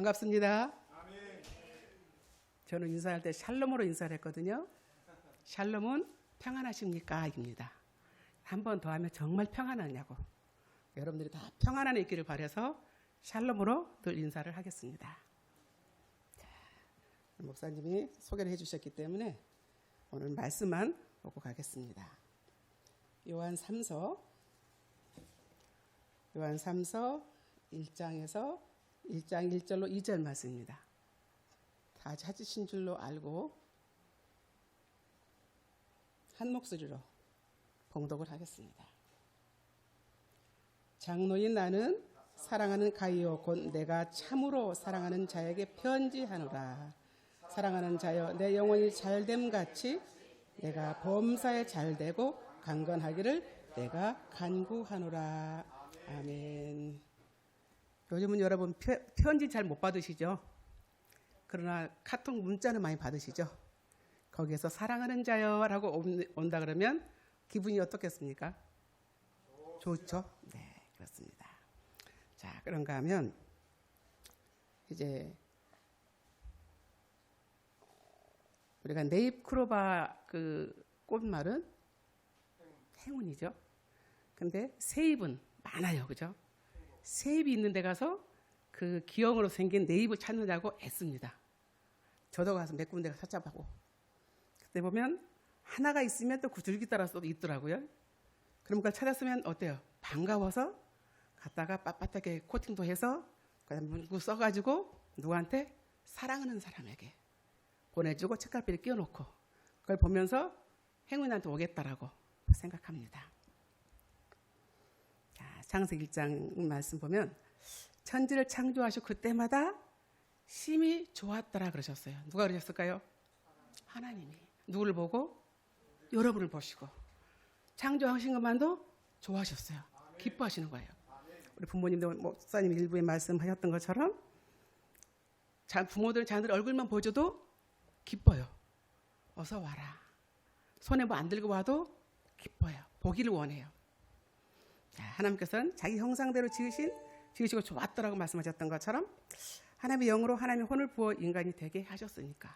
반갑습니다. 저는 인사할 때 샬롬으로 인사를 했거든요. 샬롬은 평안하십니까? 입니다. 한 번 더 하면 정말 평안하냐고. 여러분들이 다 평안 안에 있기를 바라서 샬롬으로 늘 인사를 하겠습니다. 자, 목사님이 소개를 해주셨기 때문에 오늘 말씀만 보고 가겠습니다. 요한 3서 1장에서 1장 1절로 2절 말씀입니다. 다 찾으신 줄로 알고 한 목소리로 봉독을 하겠습니다. 장로인 나는 사랑하는 가이오 곧 내가 참으로 사랑하는 자에게 편지하노라. 사랑하는 자여 내 영혼이 잘됨같이 내가 범사에 잘되고 강건하기를 내가 간구하노라. 아멘. 요즘은 여러분 편지 잘 못 받으시죠? 그러나 카톡 문자는 많이 받으시죠? 거기에서 사랑하는 자여라고 온다 그러면 기분이 어떻겠습니까? 좋죠? 네, 그렇습니다. 자, 그런가 하면 이제 우리가 네잎크로바 그 꽃말은 행운이죠. 근데 세잎은 많아요, 그죠? 세잎이 있는 데 가서 그 기형으로 생긴 네잎을 찾느냐고 애씁니다. 저도 가서 몇 군데 찾아보고 그때 보면 하나가 있으면 또 그 줄기 따라서 또 있더라고요. 그럼 그걸 찾았으면 어때요? 반가워서 갔다가 빳빳하게 코팅도 해서 그다음 문구 써가지고 누구한테? 사랑하는 사람에게 보내주고 책갈피를 끼워놓고 그걸 보면서 행운한테 오겠다라고 생각합니다. 자, 창세기 1장 말씀 보면 천지를 창조하시고 그때마다 심히 좋았더라 그러셨어요. 누가 그러셨을까요? 하나님이. 누구를 보고? 여러분을 보시고 창조하신 것만도 좋아하셨어요. 기뻐하시는 거예요. 우리 부모님도 목사님 일부에 말씀하셨던 것처럼 부모들은 자녀들 얼굴만 보여줘도 기뻐요. 어서 와라. 손에 뭐 안 들고 와도 기뻐요. 보기를 원해요. 자, 하나님께서는 자기 형상대로 지으시고 좋았더라고 말씀하셨던 것처럼 하나님의 영으로 하나님의 혼을 부어 인간이 되게 하셨으니까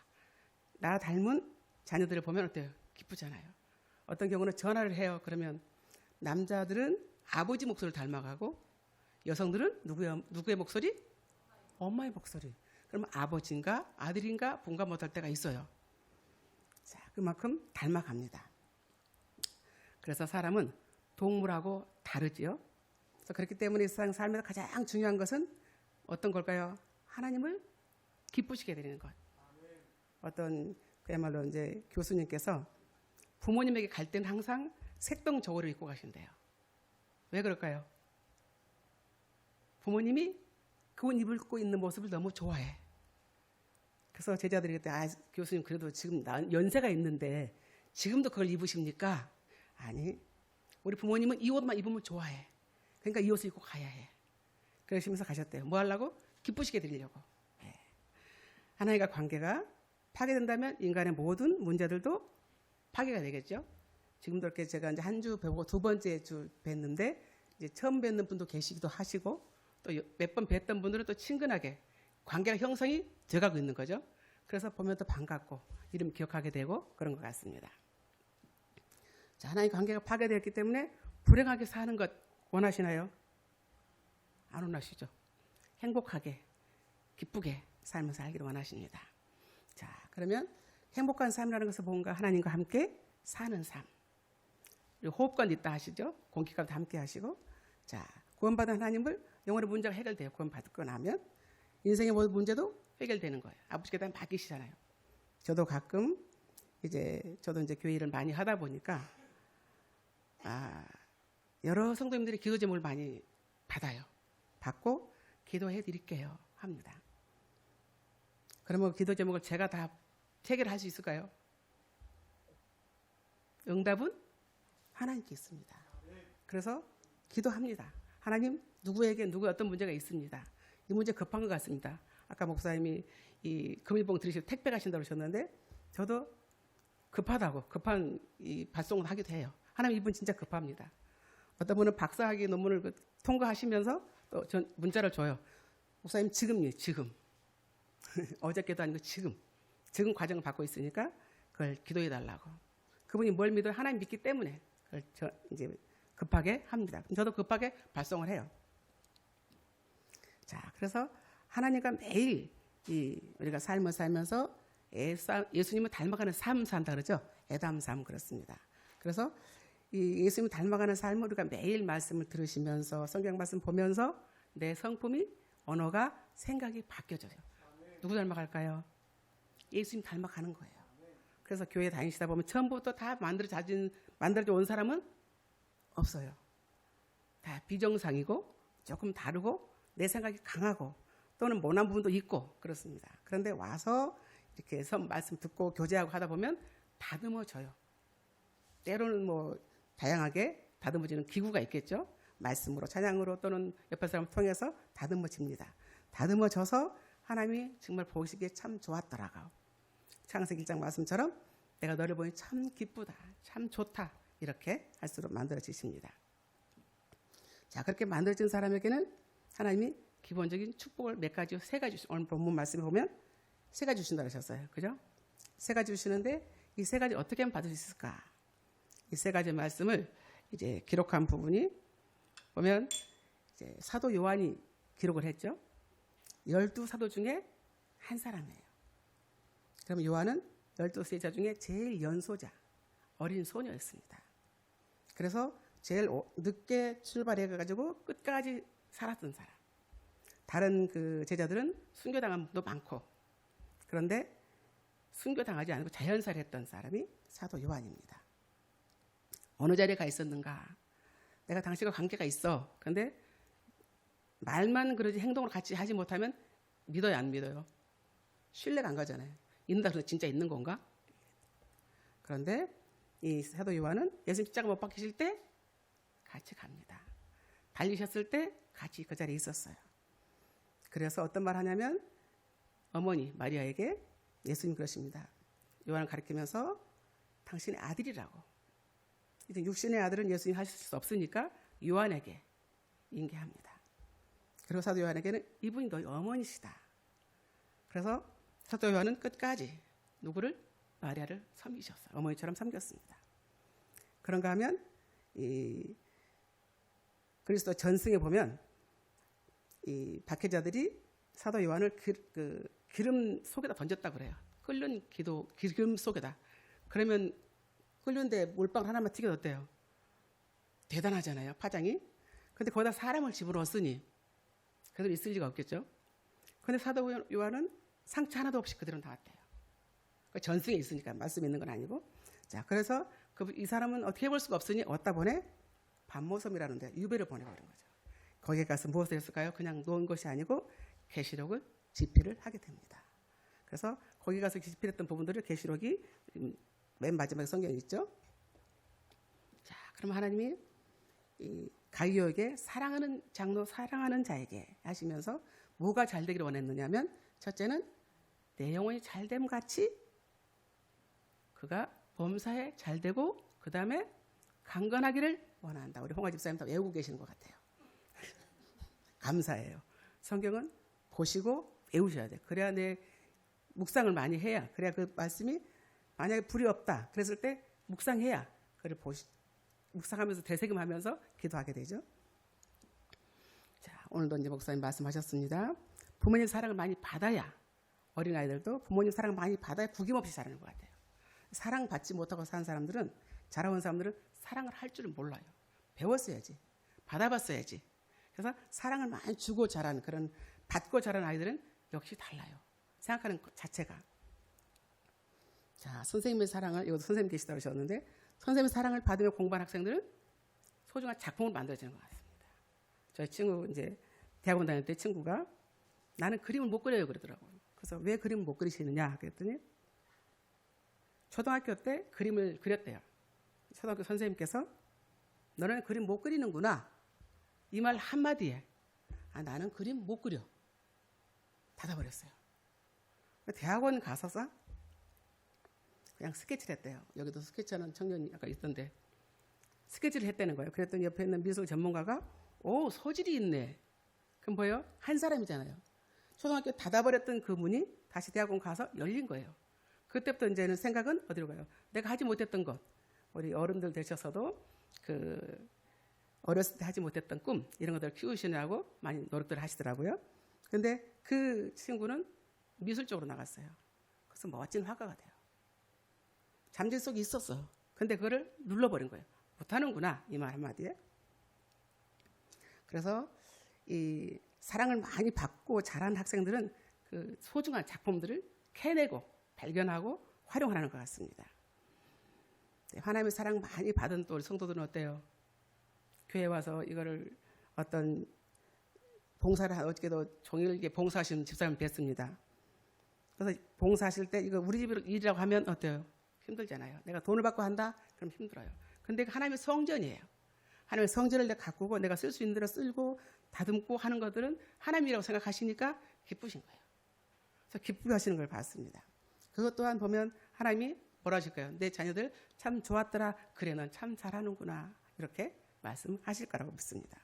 나 닮은 자녀들을 보면 어때요? 기쁘잖아요. 어떤 경우는 전화를 해요. 그러면 남자들은 아버지 목소리를 닮아가고 여성들은 누구의 목소리? 엄마의 목소리. 그러면 아버지인가 아들인가 분간 못할 때가 있어요. 자, 그만큼 닮아갑니다. 그래서 사람은 동물하고 다르지요. 그래서 그렇기 때문에 이 세상 삶에서 가장 중요한 것은 어떤 걸까요? 하나님을 기쁘시게 되는 것. 어떤 그야말로 이제 교수님께서 부모님에게 갈 때는 항상 색동 저고리를 입고 가신대요. 왜 그럴까요? 부모님이 그 옷 입고 있는 모습을 너무 좋아해. 그래서 제자들이 그때 교수님 그래도 지금 연세가 있는데 지금도 그걸 입으십니까? 아니, 우리 부모님은 이 옷만 입으면 좋아해. 그러니까 이 옷을 입고 가야 해. 그러시면서 가셨대요. 뭐 하려고? 기쁘시게 드리려고. 네. 하나님과 관계가 파괴된다면 인간의 모든 문제들도 파괴가 되겠죠. 지금도 이렇게 제가 이제 한 주 뵈고 두 번째 주 뵀는데 이제 처음 뵙는 분도 계시기도 하시고 또 몇 번 뵀던 분들은 또 친근하게 관계가 형성이 돼가고 있는 거죠. 그래서 보면 또 반갑고 이름 기억하게 되고 그런 것 같습니다. 자, 하나님 관계가 파괴되었기 때문에 불행하게 사는 것 원하시나요? 안 원하시죠. 행복하게 기쁘게 삶을 살기를 원하십니다. 자, 그러면 행복한 삶이라는 것은 뭔가 하나님과 함께 사는 삶. 그리고 호흡관도 있다 하시죠. 공기감도 함께 하시고. 자, 구원받은 하나님을 영혼의 문제가 해결돼요. 구원받고 나면 인생의 모든 문제도 해결되는 거예요. 아버지께 맡기시잖아요. 저도 가끔 저도 이제 교회 일을 많이 하다 보니까 여러 성도님들이 기도 제목을 많이 받아요. 받고 기도해 드릴게요 합니다. 그러면 기도 제목을 제가 다 해결할 수 있을까요? 응답은 하나님께 있습니다. 그래서 기도합니다. 하나님, 누구에게 어떤 문제가 있습니다. 이 문제 급한 것 같습니다. 아까 목사님이 이 금일봉 들으시고 택배 가신다고 하셨는데 저도 급한 이 발송을 하기도 해요. 하나님, 이분 진짜 급합니다. 어떤 분은 박사학위 논문을 통과하시면서 또 전 문자를 줘요. 목사님, 지금 어저께도 아니고 지금 과정을 받고 있으니까 그걸 기도해 달라고. 그분이 뭘 믿어요? 하나님 믿기 때문에 그걸 이제 급하게 합니다. 저도 급하게 발송을 해요. 자, 그래서 하나님과 매일 우리가 삶을 살면서 예수님을 닮아가는 삶 산다 그러죠. 애담 삶 그렇습니다. 그래서 이 예수님을 닮아가는 삶을 우리가 매일 말씀을 들으시면서 성경 말씀 보면서 내 성품이 언어가 생각이 바뀌어져요. 누구 닮아갈까요? 예수님 닮아가는 거예요. 그래서 교회 다니시다 보면 처음부터 다 만들어져 온 사람은 없어요. 다 비정상이고 조금 다르고 내 생각이 강하고 또는 모난 부분도 있고 그렇습니다. 그런데 와서 이렇게 말씀 듣고 교제하고 하다 보면 다듬어져요. 때로는 뭐 다양하게 다듬어지는 기구가 있겠죠. 말씀으로 찬양으로 또는 옆에 사람을 통해서 다듬어집니다. 다듬어져서 하나님이 정말 보시기에 참 좋았더라고. 창세기 1장 말씀처럼 내가 너를 보니 참 기쁘다, 참 좋다 이렇게 할수록 만들어지십니다. 자, 그렇게 만들어진 사람에게는 하나님이 기본적인 축복을 몇 가지, 세 가지 오늘 본문 말씀에 보면 세 가지 주신다고 하셨어요. 그죠? 세 가지 주시는데 이 세 가지 어떻게 하면 받을 수 있을까? 이 세 가지 말씀을 이제 기록한 부분이 보면 이제 사도 요한이 기록을 했죠. 12사도 중에 한 사람이에요. 그럼 요한은 12세자 중에 제일 연소자, 어린 소녀였습니다. 그래서 제일 늦게 출발해가지고 끝까지 살았던 사람. 다른 그 제자들은 순교당한 분도 많고, 그런데 순교당하지 않고 자연살이 했던 사람이 사도 요한입니다. 어느 자리에 가 있었는가? 내가 당신과 관계가 있어. 그런데 말만 그러지 행동을 같이 하지 못하면 믿어요, 안 믿어요? 신뢰가 안 가잖아요. 있는다 그래서 진짜 있는 건가? 그런데 이 사도 요한은 예수님 십자가 못 박히실 때 같이 갑니다. 달리셨을 때 같이 그 자리에 있었어요. 그래서 어떤 말 하냐면 어머니 마리아에게 예수님 그러십니다. 요한을 가리키면서 당신의 아들이라고. 이제 육신의 아들은 예수님 하실 수 없으니까 요한에게 인계합니다. 그리고 사도 요한에게는 이분이 너희 어머니시다. 그래서 사도 요한은 끝까지 누구를? 마리아를 섬기셨어요. 어머니처럼 섬겼습니다. 그런가 하면 이 그리스도 전승에 보면 이 박해자들이 사도 요한을 기름 속에다 던졌다고 그래요. 끓는 기름 속에다. 그러면 끓는데 물방울 하나만 튀겨졌대요. 대단하잖아요, 파장이. 그런데 거기다 사람을 집어넣었으니 그래도 있을 리가 없겠죠. 그런데 사도 요한은 상처 하나도 없이 그대로 나왔대요. 전승에 있으니까 말씀이 있는 건 아니고. 자, 그래서 이 사람은 어떻게 볼 수가 없으니 어디다 보내? 반모섬이라는 데 유배를 보내버린 거죠. 거기에 가서 무엇을 했을까요? 그냥 놓은 것이 아니고 계시록을 집필을 하게 됩니다. 그래서 거기 가서 집필했던 부분들을 계시록이 맨 마지막에 성경에 있죠. 자, 그럼 하나님이 이 가이오에게 사랑하는 장로, 사랑하는 자에게 하시면서 뭐가 잘 되기를 원했느냐면 첫째는 내 영혼이 잘됨 같이 그가 범사에 잘 되고 그 다음에 강건하기를 원한다. 우리 홍화 집사님 다 외우고 계시는 것 같아요. 감사해요. 성경은 보시고 외우셔야 돼요. 그래야 내 묵상을 많이 해야, 그래야 그 말씀이 만약에 불이 없다 그랬을 때 묵상해야 그를 묵상하면서 되새김하면서 기도하게 되죠. 자, 오늘도 이제 목사님 말씀하셨습니다. 부모님 사랑을 많이 받아야, 어린아이들도 부모님 사랑을 많이 받아야 구김없이 자라는 것 같아요. 사랑받지 못하고 산 사람들은, 자라온 사람들은 사랑을 할 줄을 몰라요. 배웠어야지, 받아봤어야지. 그래서 사랑을 많이 주고 자란, 그런 받고 자란 아이들은 역시 달라요. 생각하는 것 자체가. 자, 선생님의 사랑을, 이것도 선생님 계시다고 하셨는데, 선생님의 사랑을 받으며 공부한 학생들은 소중한 작품을 만들어지는 것 같습니다. 저희 친구, 이제 대학원 다닐 때 친구가 나는 그림을 못 그려요 그러더라고요. 그래서 왜 그림을 못 그리시느냐 그랬더니 초등학교 때 그림을 그렸대요. 초등학교 선생님께서 너는 그림 못 그리는구나. 이 말 한마디에 나는 그림 못 그려. 닫아버렸어요. 대학원 가서서 그냥 스케치를 했대요. 여기도 스케치하는 청년이 아까 있던데 스케치를 했다는 거예요. 그랬더니 옆에 있는 미술 전문가가 오, 소질이 있네. 그럼 뭐예요? 한 사람이잖아요. 초등학교 닫아버렸던 그 문이 다시 대학원 가서 열린 거예요. 그때부터 이제는 생각은 어디로 가요? 내가 하지 못했던 것. 우리 어른들 되셔서도 그 어렸을 때 하지 못했던 꿈 이런 것들을 키우시느라고 많이 노력들을 하시더라고요. 근데 그 친구는 미술 쪽으로 나갔어요. 그래서 멋진 화가가 돼요. 잠재 속에 있었어. 근데 그거를 눌러버린 거예요. 못하는구나 이 말 한마디에. 그래서 이 사랑을 많이 받고 자란 학생들은 그 소중한 작품들을 캐내고 발견하고 활용하는 것 같습니다. 하나님의 사랑 많이 받은 또 우리 성도들은 어때요? 교회 와서 이거를 어떤 봉사를 어저께도 종일게 봉사하시는 집사님 뵀습니다. 그래서 봉사하실 때 이거 우리 집 일이라고 하면 어때요? 힘들잖아요. 내가 돈을 받고 한다? 그럼 힘들어요. 근데 하나님의 성전이에요. 하나님의 성전을 내가 가꾸고 내가 쓸 수 있는 대로 쓸고 다듬고 하는 것들은 하나님이라고 생각하시니까 기쁘신 거예요. 그래서 기쁘하시는 걸 봤습니다. 그것 또한 보면 하나님이 뭐라 하실까요? 내 자녀들 참 좋았더라. 그래 넌 참 잘하는구나. 이렇게 말씀하실 거라고 믿습니다.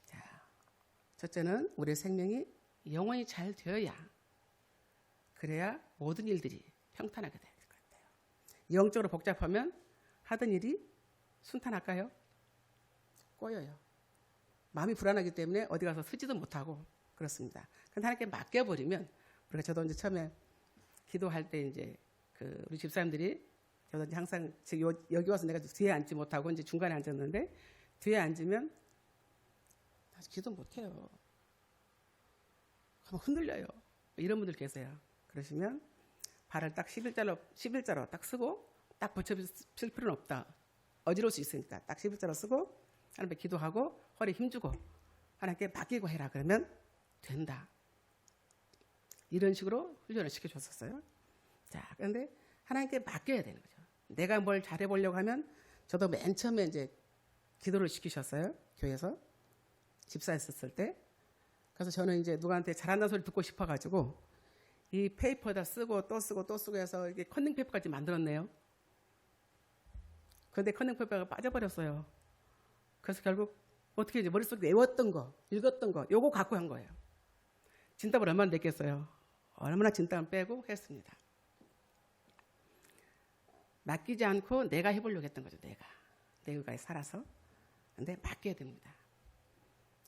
자, 첫째는 우리의 생명이 영원히 잘 되어야 그래야 모든 일들이 평탄하게 될 것 같아요. 영적으로 복잡하면 하던 일이 순탄할까요? 꼬여요. 마음이 불안하기 때문에 어디 가서 쓰지도 못하고 그렇습니다. 그런데 하나님께 맡겨버리면 우리가 저도 이제 처음에 기도할 때 이제 그 우리 집사님들이 저도 이제 항상 여기 와서 내가 뒤에 앉지 못하고 이제 중간에 앉았는데 뒤에 앉으면 다시 기도 못해요. 흔들려요. 이런 분들 계세요. 그러시면 발을 딱 11자로 딱 쓰고 딱 붙여칠 필요는 없다. 어지러울 수 있으니까 딱 11자로 쓰고 하나님께 기도하고 허리 힘주고 하나님께 맡기고 해라. 그러면 된다. 이런 식으로 훈련을 시켜줬었어요. 자, 그런데 하나님께 맡겨야 되는 거죠. 내가 뭘 잘해보려고 하면 저도 맨 처음에 이제 기도를 시키셨어요. 교회에서 집사했었을 때. 그래서 저는 이제 누구한테 잘한다는 소리 듣고 싶어가지고 이 페이퍼에다 쓰고 또 쓰고 또 쓰고 해서 이게 컨닝 페이퍼까지 만들었네요. 그런데 컨닝 페이퍼가 빠져버렸어요. 그래서 결국 어떻게 이제 머릿속에 외웠던 거, 읽었던 거, 요거 갖고 한 거예요. 진땀을 얼마나 냈겠어요. 얼마나 진땀을 빼고 했습니다. 맡기지 않고 내가 해보려고 했던 거죠. 내 육아에 살아서. 근데 맡겨야 됩니다.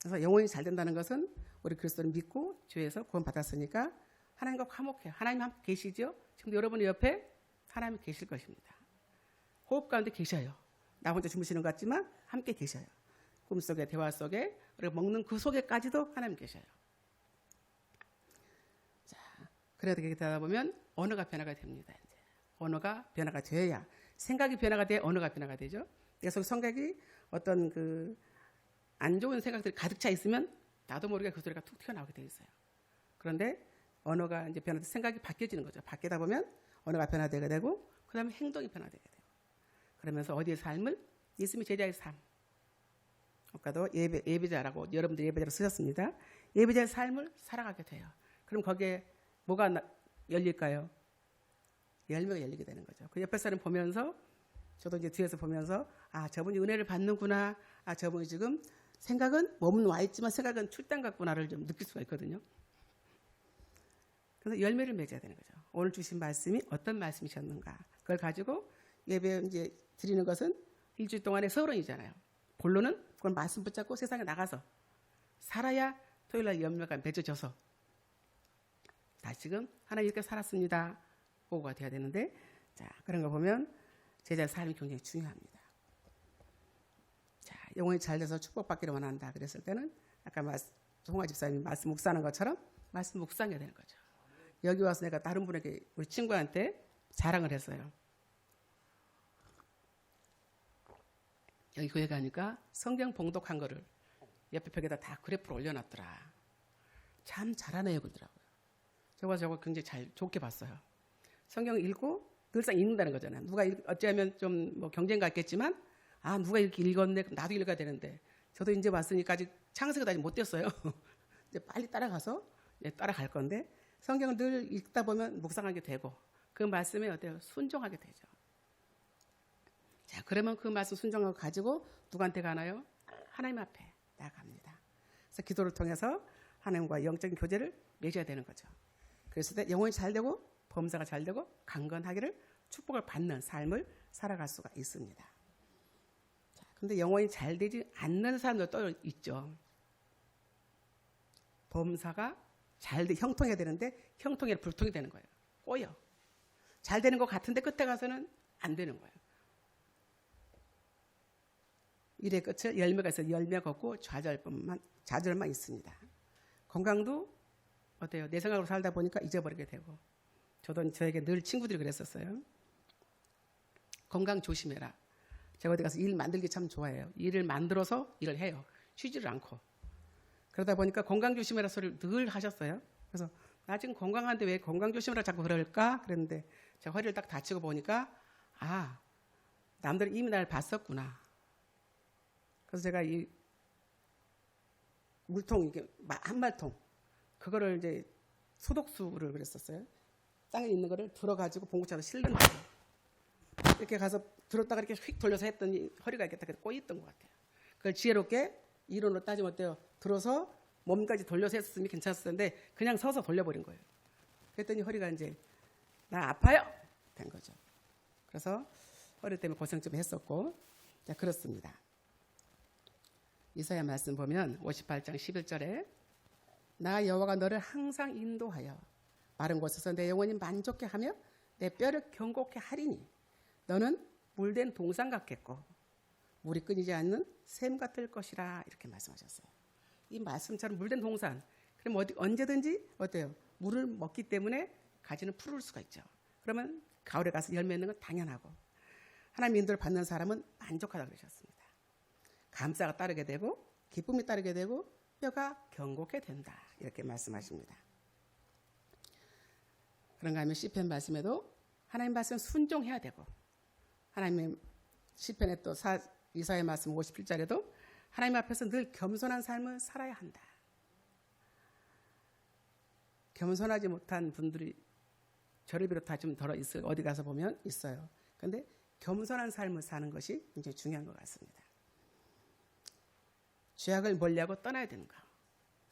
그래서 영혼이 잘 된다는 것은 우리 그리스도를 믿고 주에서 구원받았으니까 하나님과 화목해요. 하나님 함께 계시죠? 지금 여러분의 옆에 하나님이 계실 것입니다. 호흡 가운데 계셔요. 나 혼자 주무시는 것 같지만 함께 계셔요. 꿈속에 대화 속에 우리가 먹는 그 속에까지도 하나님 계셔요. 자, 그렇게 되다 보면 언어가 변화가 됩니다. 이제. 언어가 변화가 되어야 생각이 변화가 돼야 언어가 변화가 되죠. 그래서 성격이 어떤 그 안 좋은 생각들이 가득 차 있으면 나도 모르게 그 소리가 툭 튀어나오게 돼 있어요. 그런데 언어가 이제 변화돼 생각이 바뀌어지는 거죠. 바뀌다 보면 언어가 변화되게 되고 그다음에 행동이 변화되게 돼요. 그러면서 어디의 삶을 예수님의 제자의 삶. 아까도 예배자라고 여러분들 예배자로 쓰셨습니다. 예배자의 삶을 살아가게 돼요. 그럼 거기에 뭐가 열릴까요? 열매가 열리게 되는 거죠. 그 옆에 사람 보면서 저도 이제 뒤에서 보면서 아 저분이 은혜를 받는구나. 아 저분이 지금 생각은 몸은 와 있지만 생각은 출당 같구나를 좀 느낄 수가 있거든요. 그래서 열매를 맺어야 되는 거죠. 오늘 주신 말씀이 어떤 말씀이셨는가. 그걸 가지고 예배 이제 드리는 것은 일주일 동안의 서론이잖아요. 본론은 그걸 말씀 붙잡고 세상에 나가서 살아야 토요일날 열매가 맺어져서 다시금 하나님 이렇게 살았습니다. 보고가 돼야 되는데 자 그런 거 보면 제자의 삶이 굉장히 중요합니다. 자 영혼이 잘 돼서 축복받기를 원한다. 그랬을 때는 아까 송아 집사님이 말씀 묵상하는 것처럼 말씀 묵상해야 되는 거죠. 여기 와서 내가 다른 분에게 우리 친구한테 자랑을 했어요. 여기 교회 가니까 성경 봉독한 거를 옆에 벽에다 다 그래프로 올려놨더라. 참 잘하네요 그러더라고요. 제가 저거 굉장히 좋게 봤어요. 성경 읽고 늘상 읽는다는 거잖아요. 누가 어찌하면 좀 뭐 경쟁 같겠지만 아 누가 이렇게 읽었네 그럼 나도 읽어야 되는데 저도 이제 왔으니까 아직 창세기도 아직 못 됐어요. 이제 빨리 따라가서 이제 따라갈 건데 성경을 늘 읽다 보면 묵상하게 되고 그 말씀에 어때요? 순종하게 되죠. 자 그러면 그 말씀 순종하고 가지고 누구한테 가나요? 하나님 앞에 나갑니다. 그래서 기도를 통해서 하나님과 영적인 교제를 맺어야 되는 거죠. 그랬을 때 영혼이 잘 되고 범사가 잘 되고 강건하기를 축복을 받는 삶을 살아갈 수가 있습니다. 그런데 영혼이 잘 되지 않는 사람도 또 있죠. 범사가 잘 돼, 형통해야 되는데 형통이 불통이 되는 거예요. 꼬여. 잘 되는 것 같은데 끝에 가서는 안 되는 거예요. 일의 끝을 열매가 있어 열매가 없고 좌절만 있습니다. 건강도 어때요? 내 생각으로 살다 보니까 잊어버리게 되고, 저도 저에게 늘 친구들이 그랬었어요. 건강 조심해라. 제가 어디 가서 일 만들기 참 좋아해요. 일을 만들어서 일을 해요. 쉬지를 않고. 그러다 보니까 건강 조심해라 소리를 늘 하셨어요. 그래서 나 지금 건강한데 왜 건강 조심해라 자꾸 그럴까? 그랬는데 제가 허리를 딱 다치고 보니까 남들이 이미 날 봤었구나. 그래서 제가 이 물통, 이게 한 말통, 그거를 이제 소독수를 그랬었어요. 땅에 있는 거를 들어가지고 봉구차로 실는 거예요. 이렇게 가서 들었다가 이렇게 휙 돌려서 했더니 허리가 이렇게 딱 꼬였던 것 같아요. 그걸 지혜롭게 이론으로 따지면 어때요? 들어서 몸까지 돌려서 했으면 괜찮았을 텐데 그냥 서서 돌려버린 거예요. 그랬더니 허리가 이제 나 아파요! 된 거죠. 그래서 허리 때문에 고생 좀 했었고, 자, 그렇습니다. 이사야 말씀 보면 58장 11절에 나 여호와가 너를 항상 인도하여 마른 곳에서 내 영혼이 만족해 하며 내 뼈를 견고케 하리니 너는 물된 동산 같겠고 물이 끊이지 않는 샘 같을 것이라, 이렇게 말씀하셨어요. 이 말씀처럼 물된 동산, 그럼 언제든지 어때요? 물을 먹기 때문에 가지는 푸를 수가 있죠. 그러면 가을에 가서 열매 있는 건 당연하고, 하나님 인도를 받는 사람은 만족하다고 그러셨습니다. 감사가 따르게 되고 기쁨이 따르게 되고 뼈가 견고케 된다, 이렇게 말씀하십니다. 그런가 하면 시편 말씀에도 하나님 말씀 순종해야 되고, 하나님의 시편에 또 이사야 말씀 57절에도 하나님 앞에서 늘 겸손한 삶을 살아야 한다. 겸손하지 못한 분들이 저를 비롯해 좀 덜어 있어요. 어디 가서 보면 있어요. 그런데 겸손한 삶을 사는 것이 굉장히 중요한 것 같습니다. 죄악을 멀리하고 떠나야 되는 거.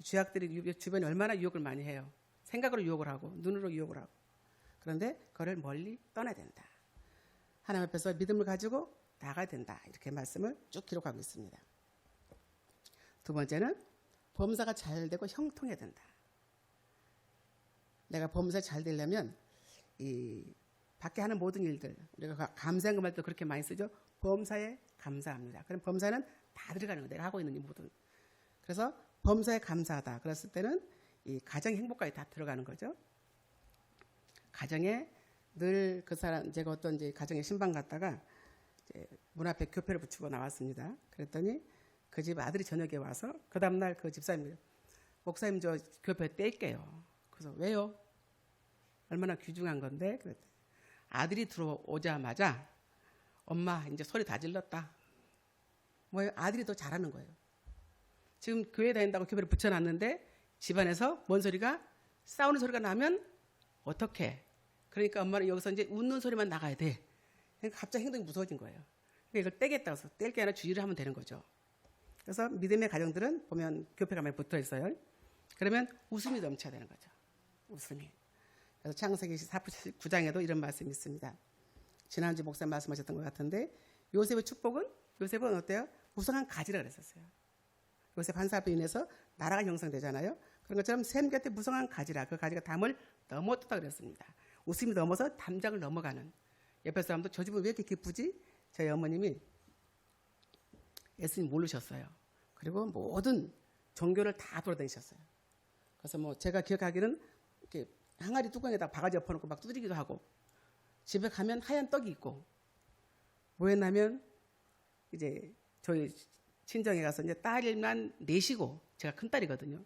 죄악들이 주변에 얼마나 유혹을 많이 해요. 생각으로 유혹을 하고 눈으로 유혹을 하고. 그런데 그걸 멀리 떠나야 된다. 하나님 앞에서 믿음을 가지고 나가야 된다, 이렇게 말씀을 쭉 기록하고 있습니다. 두 번째는 범사가 잘 되고 형통해야 된다. 내가 범사가 잘 되려면 이 밖에 하는 모든 일들, 우리가 감사한금할 때 그렇게 많이 쓰죠. 범사에 감사합니다. 그럼 범사는 다 들어가는 거예요. 내가 하고 있는 이 모든. 그래서 범사에 감사하다. 그랬을 때는 이 가정의 행복까지 다 들어가는 거죠. 가정에 늘 그 사람, 제가 어떤 이제 가정에 신방 갔다가 이제 문 앞에 교패를 붙이고 나왔습니다. 그랬더니 그 집 아들이 저녁에 와서 그 다음날 그 집사님이 목사님 저 교패 뗄게요. 그래서 왜요? 얼마나 귀중한 건데? 그랬더니 아들이 들어오자마자 엄마 이제 소리 다 질렀다. 뭐예요? 아들이 더 잘하는 거예요. 지금 교회 다닌다고 교회를 붙여놨는데 집안에서 뭔 소리가, 싸우는 소리가 나면 어떡해? 그러니까 엄마는 여기서 이제 웃는 소리만 나가야 돼. 그러니까 갑자기 행동이 무서워진 거예요. 그러니까 이걸 떼겠다고 해서 뗄 게 아니라 주의를 하면 되는 거죠. 그래서 믿음의 가정들은 보면 교회가 많이 붙어 있어요. 그러면 웃음이 넘쳐야 되는 거죠. 웃음이. 그래서 창세기 49장에도 이런 말씀이 있습니다. 지난주 목사님 말씀하셨던 것 같은데 요셉의 축복은, 요셉은 어때요? 무성한 가지라 그랬었어요. 요셉 한 사람으로 인해서 나라가 형성되잖아요. 그런 것처럼 샘 곁에 무성한 가지라, 그 가지가 담을 넘었다 그랬습니다. 웃음이 넘어서 담장을 넘어가는. 옆에 사람도 저 집은 왜 이렇게 기쁘지? 저희 어머님이 예수님 모르셨어요. 그리고 모든 종교를 다 돌아다니셨어요. 그래서 뭐 제가 기억하기는 이렇게 항아리 뚜껑에다 바가지 엎어놓고 막 두드리기도 하고, 집에 가면 하얀 떡이 있고, 뭐 했냐면 이제 저희 친정에 가서 이제 딸만 넷이고, 제가 큰 딸이거든요.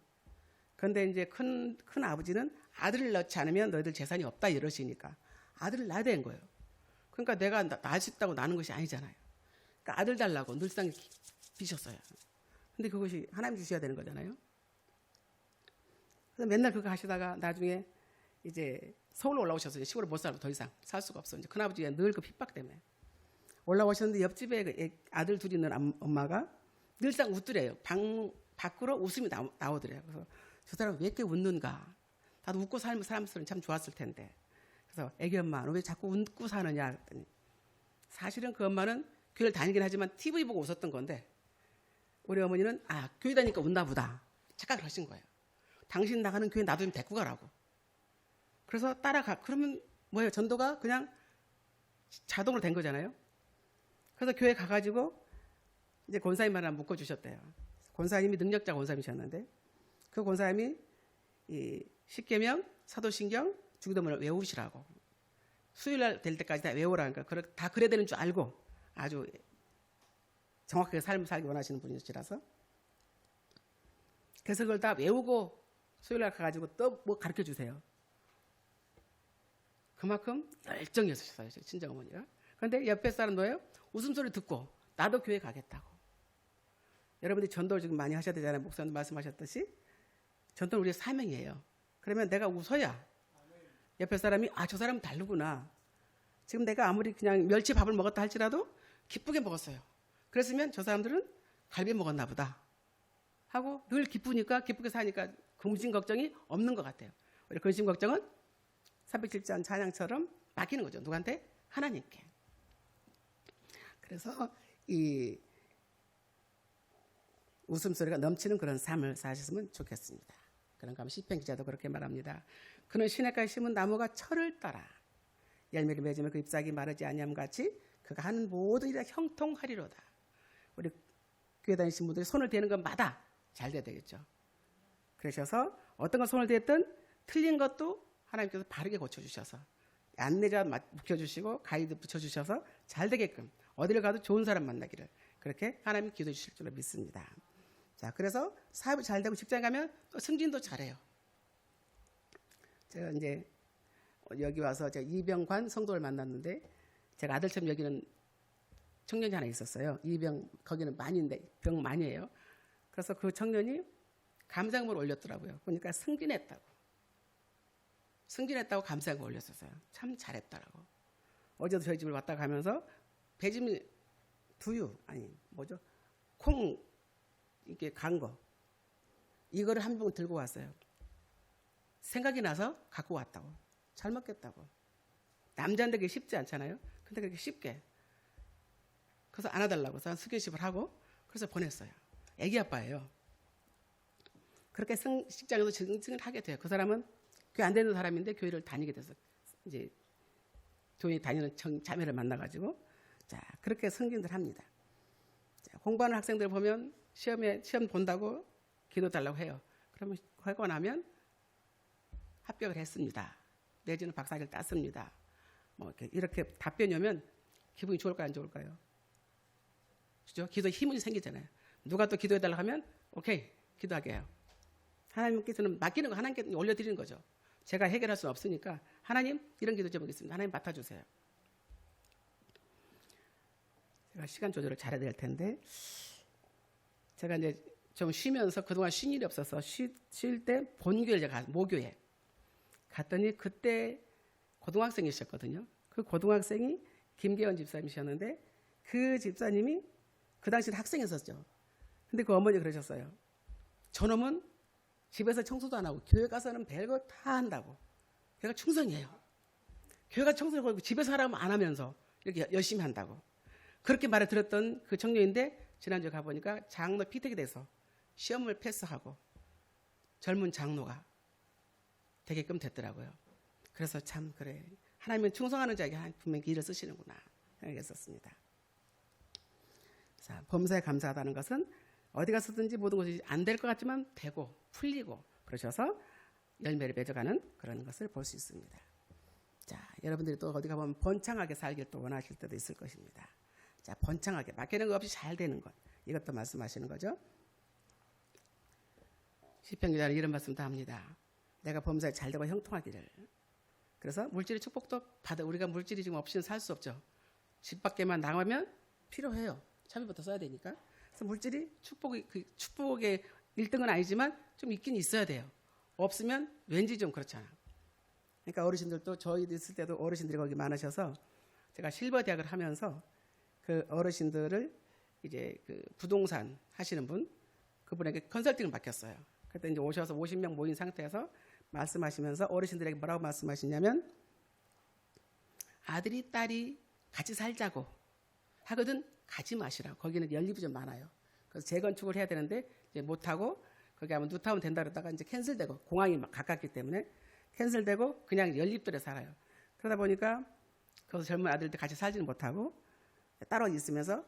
그런데 이제 큰 아버지는 아들을 낳지 않으면 너희들 재산이 없다 이러시니까 아들을 낳아야 되는 거예요. 그러니까 내가 낳을 수 있다고 낳는 것이 아니잖아요. 그러니까 아들 달라고 늘상 비셨어요. 근데 그것이 하나님 주셔야 되는 거잖아요. 그래서 맨날 그거 하시다가 나중에 이제 서울로 올라오셨어요. 시골에 못 살고 더 이상 살 수가 없어. 이제 큰아버지가 늘 그 핍박 때문에 올라오셨는데 옆집에 그 아들 둘이 있는 엄마가 늘상 웃더래요. 방 밖으로 웃음이 나오더래요. 그래서 저 사람 왜 이렇게 웃는가? 나도 웃고 살면 사람들은 참 좋았을 텐데. 그래서 애기 엄마, 너 왜 자꾸 웃고 사느냐? 그랬더니 사실은 그 엄마는 교회를 다니긴 하지만 TV 보고 웃었던 건데 우리 어머니는 교회 다니니까 웃나 보다. 착각을 하신 거예요. 당신 나가는 교회 나도 좀 데리고 가라고. 그래서 따라가. 그러면 뭐예요? 전도가 그냥 자동으로 된 거잖아요. 그래서 교회 가가지고 이제 권사님 하나 묶어주셨대요. 권사님이 능력자 권사님이셨는데 그 권사님이 이 십계명, 사도신경, 주기도문을 외우시라고. 수요일날 될 때까지 다 외우라니까 다 그래야 되는 줄 알고 아주 정확하게 삶을 살기 원하시는 분이시라서 그래서 그걸 다 외우고 수요일날 가가지고 또 뭐 가르쳐 주세요. 그만큼 열정이 있으셨어요, 친정어머니가. 그런데 옆에 사람 뭐예요? 웃음소리 듣고 나도 교회 가겠다고. 여러분들이 전도를 지금 많이 하셔야 되잖아요. 목사님 말씀하셨듯이. 전도는 우리의 사명이에요. 그러면 내가 웃어야 옆에 사람이 저 사람은 다르구나. 지금 내가 아무리 그냥 멸치밥을 먹었다 할지라도 기쁘게 먹었어요. 그랬으면 저 사람들은 갈비 먹었나 보다 하고 늘 기쁘니까 기쁘게 사니까 근심 걱정이 없는 것 같아요. 우리 근심 걱정은 307장 찬양처럼 맡기는 거죠. 누구한테? 하나님께. 그래서 이 웃음소리가 넘치는 그런 삶을 사셨으면 좋겠습니다. 그런가 하면 시편 기자도 그렇게 말합니다. 그는 시냇가에 심은 나무가 철을 따라 열매를 맺으면 그 잎사귀 마르지 아니함 같이 그가 하는 모든 일이 형통하리로다. 우리 교회 다니신 분들이 손을 대는 것마다 잘 돼야 되겠죠. 그러셔서 어떤 걸 손을 댔든 틀린 것도 하나님께서 바르게 고쳐주셔서 안내자 묵혀주시고 가이드 붙여주셔서 잘 되게끔 어디를 가도 좋은 사람 만나기를 그렇게 하나님 기도해 주실 줄로 믿습니다. 자, 그래서 사업이 잘 되고 직장에 가면 또 승진도 잘해요. 제가 이제 여기 와서 제가 이병관 성도를 만났는데 제가 아들처럼 여기는 청년이 하나 있었어요. 이병 거기는 만인데 병 만이에요. 그래서 그 청년이 감사금을 올렸더라고요. 그러니까 승진했다고 감사금 올렸었어요. 참 잘했더라고. 어제도 저희 집을 왔다 가면서 배짐 두유 콩 이렇게 간 거 이거를 한 병 들고 왔어요. 생각이 나서 갖고 왔다고. 잘 먹겠다고. 남자인데 그게 쉽지 않잖아요. 근데 그렇게 쉽게. 그래서 안아달라고 해서 스킨십을 하고 그래서 보냈어요. 애기 아빠예요. 그렇게 직장에서 증증을 하게 돼요. 그 사람은 교회 안 되는 사람인데 교회를 다니게 돼서 이제 교회 다니는 자매를 만나가지고 자 그렇게 승진들 합니다. 자, 공부하는 학생들 보면 시험 본다고 기도 달라고 해요. 그러면 하고 나면 합격을 했습니다. 내지는 박사학위를 땄습니다. 뭐 이렇게 답변이 오면 기분이 좋을까요, 안 좋을까요? 그죠? 기도에 힘이 생기잖아요. 누가 또 기도해달라고 하면 오케이 기도하게 해요. 하나님께서는 맡기는 거 하나님께 올려드리는 거죠. 제가 해결할 수는 없으니까 하나님 이런 기도 좀 하겠습니다. 하나님 맡아주세요. 제가 시간 조절을 잘해야 될 텐데 제가 이제 좀 쉬면서 그동안 쉰 일이 없어서 쉴 때 본교회를 제가 모교회 갔더니 그때 고등학생이셨거든요. 그 고등학생이 김계원 집사님이셨는데 그 집사님이 그 당시에 학생이었었죠. 근데 그 어머니가 그러셨어요. 저놈은 집에서 청소도 안 하고 교회 가서는 별거 다 한다고. 걔가 충성이에요. 교회가 청소를 하고 집에서 하라면 안 하면서 이렇게 열심히 한다고. 그렇게 말을 들었던 그 청년인데 지난주에 가보니까 장로 피택이 돼서 시험을 패스하고 젊은 장로가 되게끔 됐더라고요. 그래서 참 그래. 하나님은 충성하는 자에게 분명히 일을 쓰시는구나 생각했었습니다. 자, 범사에 감사하다는 것은 어디 가서든지 모든 것이 안 될 것 같지만 되고 풀리고 그러셔서 열매를 맺어가는 그런 것을 볼 수 있습니다. 자, 여러분들이 또 어디 가보면 번창하게 살길 또 원하실 때도 있을 것입니다. 자, 번창하게 맡기는 것 없이 잘 되는 것 이것도 말씀하시는 거죠. 시편 기자는 이런 말씀도 합니다. 내가 범사에 잘 되고 형통하기를. 그래서 물질의 축복도 받아. 우리가 물질이 지금 없이는 살 수 없죠. 집 밖에만 나가면 필요해요. 차비부터 써야 되니까. 그래서 물질이 축복의 1등은 아니지만 좀 있긴 있어야 돼요. 없으면 왠지 좀 그렇잖아. 그러니까 어르신들도 저희 있을 때도 어르신들이 거기 많으셔서 제가 실버 대학을 하면서 그 어르신들을 이제 그 부동산 하시는 분 그분에게 컨설팅을 맡겼어요. 그때 이제 오셔서 50명 모인 상태에서 말씀하시면서 어르신들에게 뭐라고 말씀하시냐면 아들이 딸이 같이 살자고 하거든 가지 마시라고. 거기는 연립이 좀 많아요. 그래서 재건축을 해야 되는데 이제 못하고 거기 하면 누타운 된다 그러다가 이제 캔슬되고 공항이 막 가깝기 때문에 캔슬되고 그냥 연립들에 살아요. 그러다 보니까 거기서 젊은 아들들 같이 살지는 못하고 따로 있으면서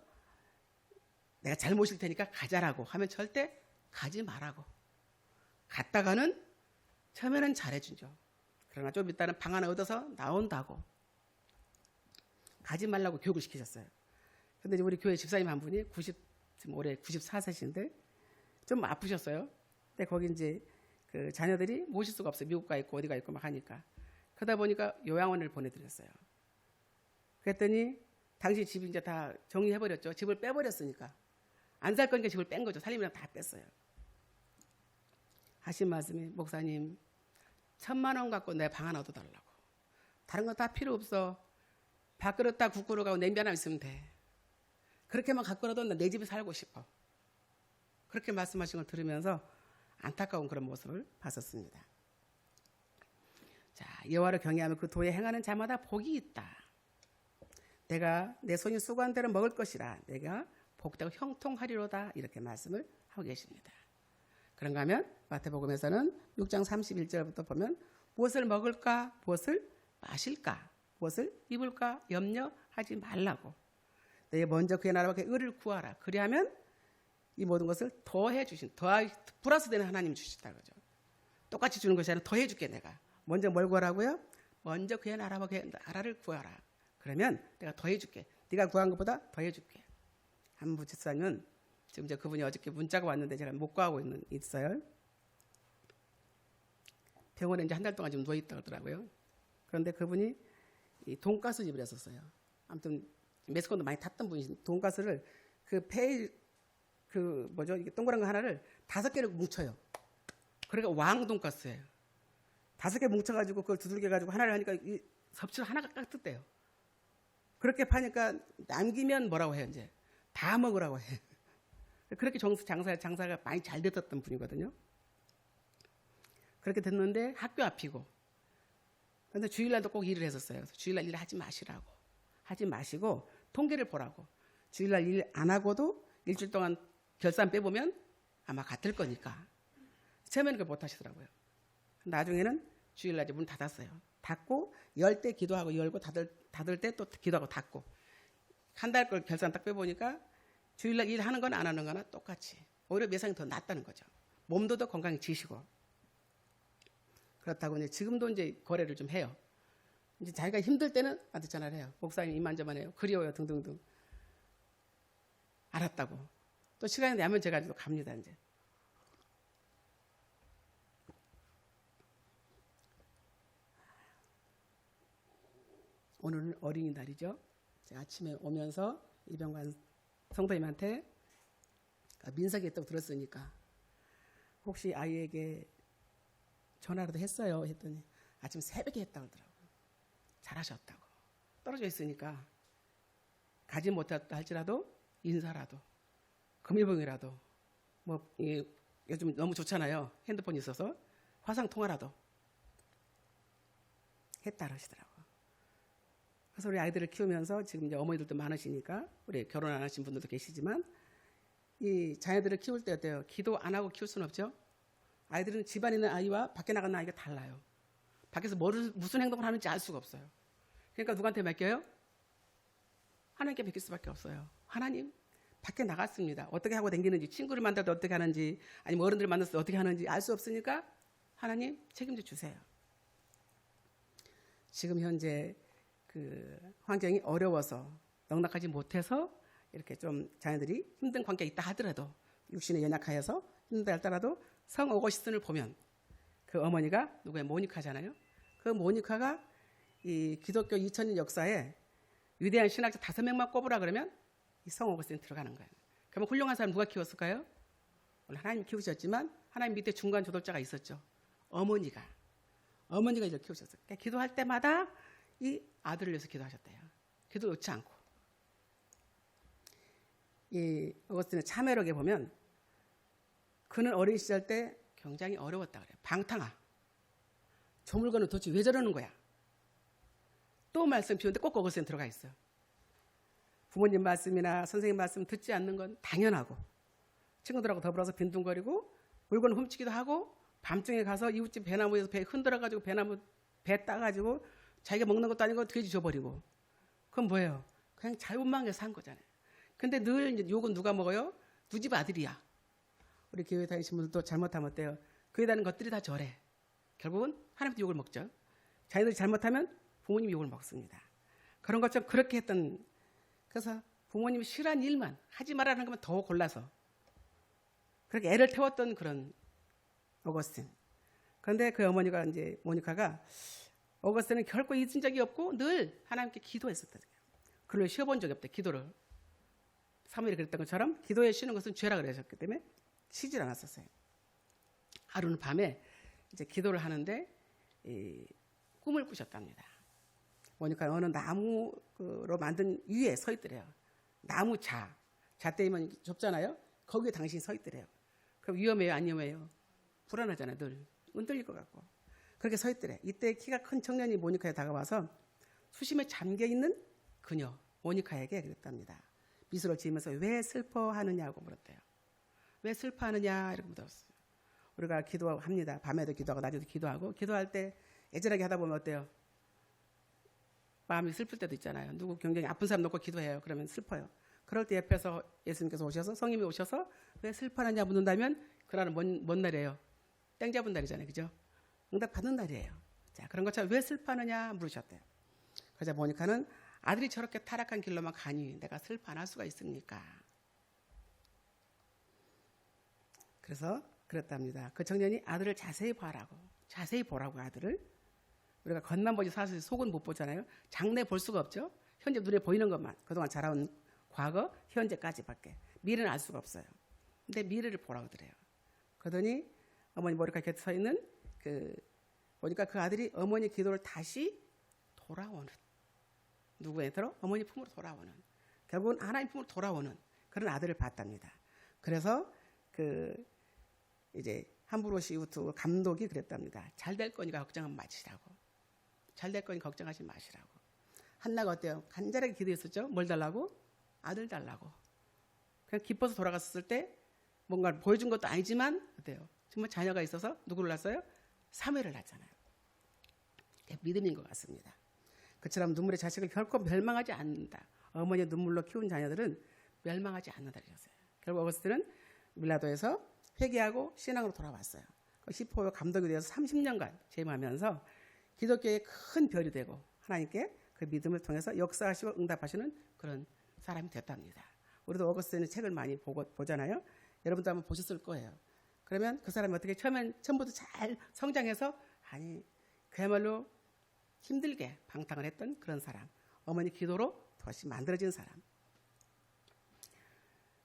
내가 잘 모실 테니까 가자라고 하면 절대 가지 말라고. 갔다가는 처음에는 잘해주죠. 그러나 좀 이따는 방 하나 얻어서 나온다고. 가지 말라고 교육을 시키셨어요. 근데 이제 우리 교회 집사님 한 분이 지금 올해 94세신데 좀 아프셨어요. 근데 거기 이제 그 자녀들이 모실 수가 없어요. 미국 가 있고 어디가 있고 막 하니까. 그러다 보니까 요양원을 보내드렸어요. 그랬더니 당신 집이 이제 다 정리해버렸죠. 집을 빼버렸으니까. 안 살 거니까 집을 뺀 거죠. 살림이랑 다 뺐어요. 하신 말씀이 목사님 1,000만 원 갖고 내 방 하나 얻어달라고. 다른 거 다 필요 없어. 밥그릇 다 국구로 가고 냄비 하나 있으면 돼. 그렇게만 갖고라도 나 내 집에 살고 싶어. 그렇게 말씀하신 걸 들으면서 안타까운 그런 모습을 봤었습니다. 자, 여호와를 경외하며 그 도에 행하는 자마다 복이 있다. 내가 내 손이 수고한 대로 먹을 것이라. 내가 복되고 형통하리로다. 이렇게 말씀을 하고 계십니다. 그런가 하면 마태복음에서는 6장 31절부터 보면 무엇을 먹을까, 무엇을 마실까, 무엇을 입을까 염려하지 말라고. 내 먼저 그의 나라와 그의 의를 구하라. 그리하면 이 모든 것을 더해 주신, 플러스 되는 하나님이 주시다 그죠. 똑같이 주는 것이 아니라 더해 줄게 내가. 먼저 뭘 구하라고요? 먼저 그의 나라와 그의 나라를 구하라. 그러면 내가 더해 줄게. 네가 구한 것보다 더해 줄게. 한 부집사님은 지금 이제 그분이 어저께 문자가 왔는데 제가 못 구하고 있어요. 병원에 이제 한 달 동안 좀 누워 있다 그러더라고요. 그런데 그분이 이 돈가스 집을 했었어요. 아무튼 매스콘도 많이 탔던 분이 돈가스를 이게 동그란 거 하나를 5개를 뭉쳐요. 그러니까 왕 돈가스예요. 5개 뭉쳐가지고 그걸 두들겨가지고 하나를 하니까 이 섭취를 하나가 깍듯대요. 그렇게 파니까 남기면 뭐라고 해요 이제 다 먹으라고 해. 그렇게 장사가 많이 잘 됐었던 분이거든요. 그렇게 됐는데 학교 앞이고. 그런데 주일날도 꼭 일을 했었어요. 주일날 일을 하지 마시라고. 하지 마시고 통계를 보라고. 주일날 일 안 하고도 일주일 동안 결산 빼보면 아마 같을 거니까. 처음에는 그걸 못 하시더라고요. 나중에는 주일날 문 닫았어요. 닫고 열 때 기도하고 열고 닫을 때 또 기도하고 닫고. 한 달 걸 결산 딱 빼보니까 주일날 일하는 건 안 하는 거나 똑같이. 오히려 매상이 더 낫다는 거죠. 몸도 더 건강해지시고. 그렇다고 이제 지금도 이제 거래를 좀 해요. 이제 자기가 힘들 때는 나한테 전화를 해요. 목사님 이만저만 해요. 그리워요. 등등등. 알았다고. 또 시간이 되면 제가 또 갑니다. 이제. 오늘은 어린이날이죠. 제가 아침에 오면서 이병관 성도님한테 민석이 있다고 들었으니까 혹시 아이에게 전화라도 했어요 했더니 아침 새벽에 했다고 하더라고요. 잘하셨다고. 떨어져 있으니까 가지 못했다 할지라도 인사라도 금일봉이라도 뭐 요즘 너무 좋잖아요. 핸드폰이 있어서 화상통화라도 했다 그러시더라고요. 그래서 우리 아이들을 키우면서 지금 이제 어머니들도 많으시니까 우리 결혼 안 하신 분들도 계시지만 이 자녀들을 키울 때 어때요? 기도 안 하고 키울 수는 없죠. 아이들은 집안에 있는 아이와 밖에 나가는 아이가 달라요. 밖에서 무슨 행동을 하는지 알 수가 없어요. 그러니까 누구한테 맡겨요? 하나님께 맡길 수밖에 없어요. 하나님 밖에 나갔습니다. 어떻게 하고 다니는지 친구를 만날 때 어떻게 하는지 아니면 어른들을 만났을 때 어떻게 하는지 알 수 없으니까 하나님 책임져 주세요. 지금 현재 그 환경이 어려워서 넉넉하지 못해서 이렇게 좀 자녀들이 힘든 관계가 있다 하더라도 육신에 연약하여서 힘들다 할더라도 성 오거시슨을 보면 그 어머니가 누구의 모니카잖아요. 그 모니카가 이 기독교 2000년 역사에 위대한 신학자 5명만 꼽으라 그러면 이 성 오거시슨이 들어가는 거예요. 그러면 훌륭한 사람 누가 키웠을까요? 물론 하나님 키우셨지만 하나님 밑에 중간 조돌자가 있었죠. 어머니가 이를 키우셨어요. 그러니까 기도할 때마다 이 아들을 위해서 기도하셨대요. 기도 놓지 않고. 이 오거스틴의 참회록에 보면 그는 어린 시절 때 굉장히 어려웠다 그래요. 방탕아. 저 물건은 도대체 왜 저러는 거야? 또 말씀 비우는데 꼭 어거스틴 들어가 있어요. 부모님 말씀이나 선생님 말씀 듣지 않는 건 당연하고 친구들하고 더불어서 빈둥거리고 물건 훔치기도 하고 밤중에 가서 이웃집 배나무에서 배 흔들어가지고 배나무 배 따가지고 자기가 먹는 것도 아니고 돼지 줘버리고 그건 뭐예요? 그냥 자유망에 산 거잖아요. 근데 늘 이제 욕은 누가 먹어요? 누 집 아들이야. 우리 교회 다니신 분들도 잘못하면 어때요? 교회 다니는 것들이 다 저래. 결국은 하나님도 욕을 먹죠. 자기들이 잘못하면 부모님이 욕을 먹습니다. 그런 것처럼 그렇게 했던 그래서 부모님이 싫어하는 일만 하지 말라는 것만 더 골라서 그렇게 애를 태웠던 그런 어거스틴. 그런데 그 어머니가 이제 모니카가 어거스틴은 결코 잊은 적이 없고 늘 하나님께 기도했었다. 글을 쉬어본 적이 없대. 기도를. 사무엘이 그랬던 것처럼 기도에 쉬는 것은 죄라 그러셨기 때문에 쉬질 않았었어요. 하루는 밤에 이제 기도를 하는데 꿈을 꾸셨답니다. 모니카는 어느 나무로 만든 위에 서 있더래요. 나무 자 때이면 좁잖아요. 거기에 당신이 서 있더래요. 그럼 위험해요? 안 위험해요? 불안하잖아요. 늘 흔들릴 것 같고. 그렇게 서 있더래. 이때 키가 큰 청년이 모니카에 다가와서 수심에 잠겨있는 그녀 모니카에게 그랬답니다. 미소를 지으면서 왜 슬퍼하느냐고 물었대요. 왜 슬퍼하느냐 이렇게 물었어요. 우리가 기도합니다. 밤에도 기도하고 낮에도 기도하고 기도할 때 애절하게 하다 보면 어때요? 마음이 슬플 때도 있잖아요. 누구 굉장히 아픈 사람 놓고 기도해요. 그러면 슬퍼요. 그럴 때 옆에서 예수님께서 오셔서 성님이 오셔서 왜 슬퍼하느냐 묻는다면 그날은 뭔 날이에요? 땡 잡은 날이잖아요. 그죠? 응답 받는 날이에요. 자, 그런 것처럼 왜 슬퍼하느냐 물으셨대요. 그러자 모니카는 아들이 저렇게 타락한 길로만 가니 내가 슬퍼 안 할 수가 있습니까? 그래서 그랬답니다. 그 청년이 아들을 자세히 보라고 아들을. 우리가 겉만 보지 사실 속은 못 보잖아요. 장래 볼 수가 없죠. 현재 눈에 보이는 것만 그동안 자라온 과거, 현재까지밖에 미래는 알 수가 없어요. 근데 미래를 보라고 그래요. 그러더니 어머니 머리카락 곁에 서 있는 보니까 그 아들이 어머니 기도를 다시 돌아오는 누구한테로? 어머니 품으로 돌아오는 결국은 하나님 품으로 돌아오는 그런 아들을 봤답니다. 그래서 이제 함부로시 우투 감독이 그랬답니다. 잘 될 거니까 걱정하지 마시라고. 잘 될 거니 걱정하지 마시라고. 한나가 어때요? 간절하게 기도했었죠. 뭘 달라고? 아들 달라고. 그냥 기뻐서 돌아갔을 때 뭔가 보여준 것도 아니지만 어때요? 정말 자녀가 있어서 누구를 낳았어요? 사무엘을 낳았잖아요. 믿음인 것 같습니다. 그처럼 눈물의 자식을 결코 멸망하지 않는다. 어머니의 눈물로 키운 자녀들은 멸망하지 않는다 그랬어요. 결국 어거스틴은 밀라도에서 회개하고 신앙으로 돌아왔어요. 시포요 감독이 되어서 30년간 재임하면서 기독교의 큰 별이 되고 하나님께 그 믿음을 통해서 역사하시고 응답하시는 그런 사람이 됐답니다. 우리도 어거스틴의 책을 많이 보잖아요. 여러분도 한번 보셨을 거예요. 그러면 그 사람이 어떻게 처음부터 잘 성장해서 그야말로 힘들게 방탕을 했던 그런 사람. 어머니 기도로 다시 만들어진 사람.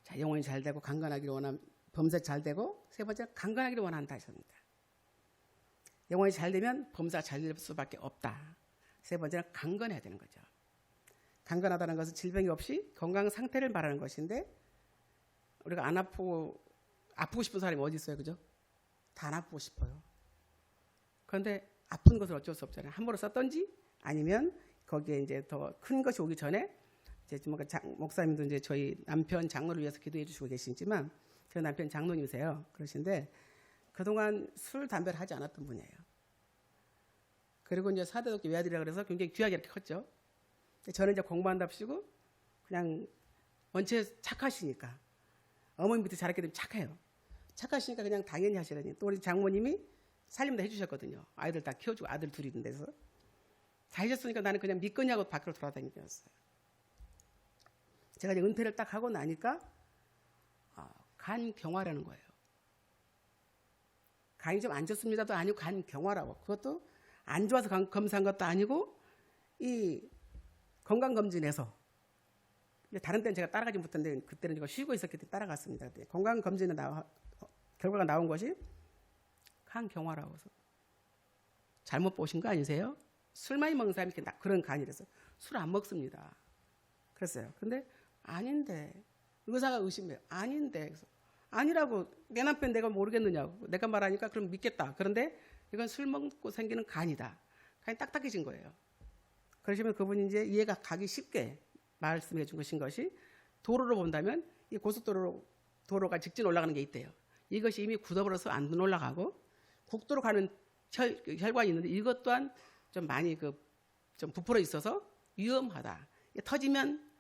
자, 영혼이 잘 되고 강건하기를 원하는 범사 잘 되고 세 번째 강건하기를 원한다 하십니다. 영혼이 잘 되면 범사가 잘 될 수밖에 없다. 세 번째는 강건해야 되는 거죠. 강건하다는 것은 질병이 없이 건강 상태를 말하는 것인데 우리가 안 아프고 싶은 사람이 어디 있어요, 그죠? 다 안 아프고 싶어요. 그런데 아픈 것을 어쩔 수 없잖아요. 함부로 썼던지 아니면 거기에 이제 더 큰 것이 오기 전에 이제 목사님도 이제 저희 남편 장로를 위해서 기도해 주시고 계시지만 저 남편 장로님이세요. 그러신데 그동안 술, 담배를 하지 않았던 분이에요. 그리고 이제 사대독교 외아들이라 그래서 굉장히 귀하게 이렇게 컸죠. 저는 이제 공부한답시고 그냥 원체 착하시니까 어머니 밑에 자랐기 때문에 착해요. 착하시니까 그냥 당연히 하시라니. 또 우리 장모님이 살림도 해주셨거든요. 아이들 다 키워주고 아들 둘이 있는 데서. 다 해줬으니까 나는 그냥 믿거냐고 밖으로 돌아다니면서요. 제가 이제 은퇴를 딱 하고 나니까 간경화라는 거예요. 간이 좀 안 좋습니다도 아니고 간경화라고. 그것도 안 좋아서 검사한 것도 아니고 이 건강검진에서 다른 때는 제가 따라가지 못했는데 그때는 제가 쉬고 있었기 때문에 따라갔습니다. 건강검진에 결과가 나온 것이 간경화라고 해서 잘못 보신 거 아니세요? 술 많이 먹는 사람이 이렇게 그런 간이라서 술 안 먹습니다. 그랬어요. 근데 아닌데 의사가 의심해요. 아닌데 그래서 아니라고. 내 남편 내가 모르겠느냐고. 내가 말하니까 그럼 믿겠다. 그런데 이건 술 먹고 생기는 간이다. 간이 딱딱해진 거예요. 그러시면 그분이 이제 이해가 가기 쉽게 말씀해 준 것이 도로로 본다면 이 도로가 직진 올라가는 게 있대요. 이것이 이미 굳어버려서 안 올라가고 국도로 가는 혈관이 있는데 이것 또한 좀 많이 좀 부풀어 있어서 위험하다. 터지면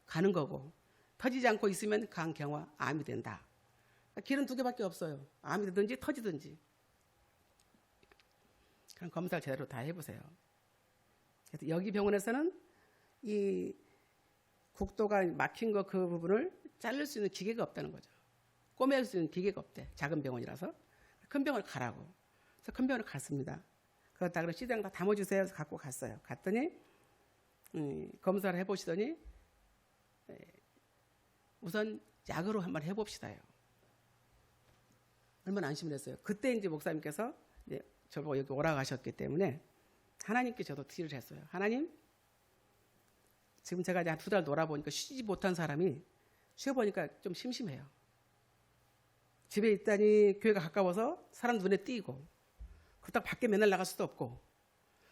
가는 거고 터지지 않고 있으면 간경화 암이 된다. 길은 두 개밖에 없어요. 암이 되든지 터지든지. 그럼 검사를 제대로 다 해보세요. 그래서 여기 병원에서는 이 국도가 막힌 거 그 부분을 자를 수 있는 기계가 없다는 거죠. 꼬맬 수 있는 기계가 없대. 작은 병원이라서. 큰 병원을 가라고. 그래서 큰 병원을 갔습니다. 그렇다 그러면 시장 다 담아주세요. 해서 갖고 갔어요. 갔더니 검사를 해보시더니 우선 약으로 한번 해봅시다요. 얼마나 안심을 했어요. 그때 이제 목사님께서 이제 저보고 여기 오라고 하셨기 때문에 하나님께 저도 딜을 했어요. 하나님, 지금 제가 이제 한 2달 놀아보니까 쉬지 못한 사람이 쉬어보니까 좀 심심해요. 집에 있다니 교회가 가까워서 사람 눈에 띄고 그렇다고 밖에 맨날 나갈 수도 없고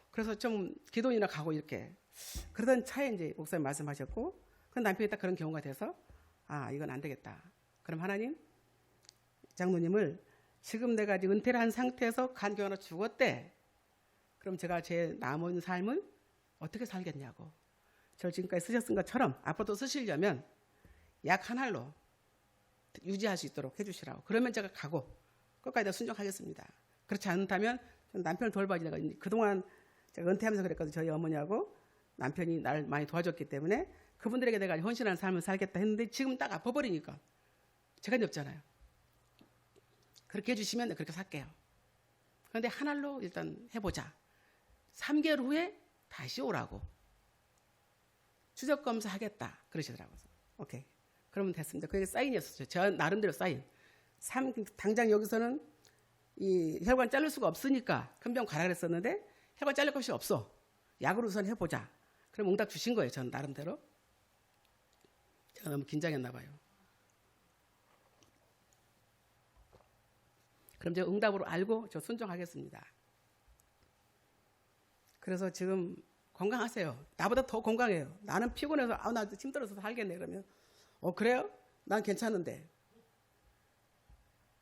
그래서 좀 기도인이나 가고 이렇게 그러던 차에 이제 목사님 말씀하셨고 그 남편이 딱 그런 경우가 돼서 아 이건 안 되겠다. 그럼 하나님 장로님을 지금 내가 이제 은퇴를 한 상태에서 간경화로 죽었대. 그럼 제가 제 남은 삶을 어떻게 살겠냐고. 저 지금까지 쓰셨던 것처럼 앞으로도 쓰시려면 약 한 알로 유지할 수 있도록 해주시라고. 그러면 제가 가고 끝까지 다 순종하겠습니다. 그렇지 않다면 남편을 돌봐야지. 내가 그동안 제가 은퇴하면서 그랬거든요. 저희 어머니하고 남편이 나를 많이 도와줬기 때문에 그분들에게 내가 헌신하는 삶을 살겠다 했는데 지금 딱 아파버리니까 제가 없잖아요. 그렇게 해주시면 그렇게 살게요. 그런데 한 알로 일단 해보자. 3개월 후에 다시 오라고. 추적 검사 하겠다. 그러시더라고요. 오케이. 그러면 됐습니다. 그게 사인이었어요. 저 나름대로 사인. 당장 여기서는 이 혈관 자를 수가 없으니까 큰 병 가라 그랬었는데 혈관 자를 것이 없어. 약으로 우선 해보자. 그럼 응답 주신 거예요. 저는 나름대로. 제가 너무 긴장했나 봐요. 그럼 제가 응답으로 알고 저 순종하겠습니다. 그래서 지금 건강하세요. 나보다 더 건강해요. 나는 피곤해서 나 힘들어서 살겠네. 그러면 그래요? 난 괜찮은데.